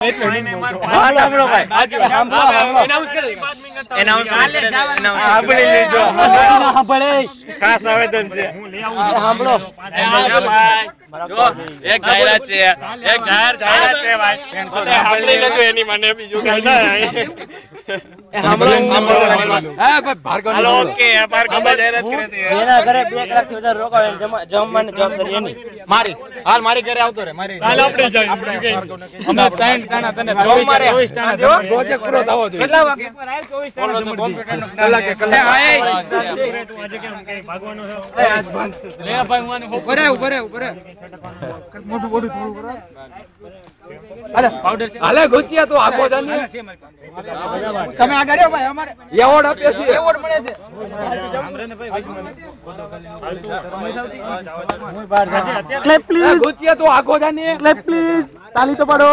હાલ આપણો ભાઈ એનાઉન્સ સાંભળી લેજો સાંભળે ખાસ આવેદન છે સાંભળો એક જાહેરાત છે એક જાહેરાત છે ભાઈ સાંભળી લેજો એની મને બીજું કઈ ના મારી ઘરે આવતો રે મારી પ્રોજેક્ટ પૂરો થવો જોઈએ કેટલા વાગે હાલે ગુચિયા તો આગો જાને તમે આગળ આવો ભાઈ અમારે એવોર્ડ આપીએ છીએ એવોર્ડ મળે છે ક્લેપ પ્લીઝ ગુચિયા તો આગો જાને ક્લેપ પ્લીઝ તાલી તો પાડો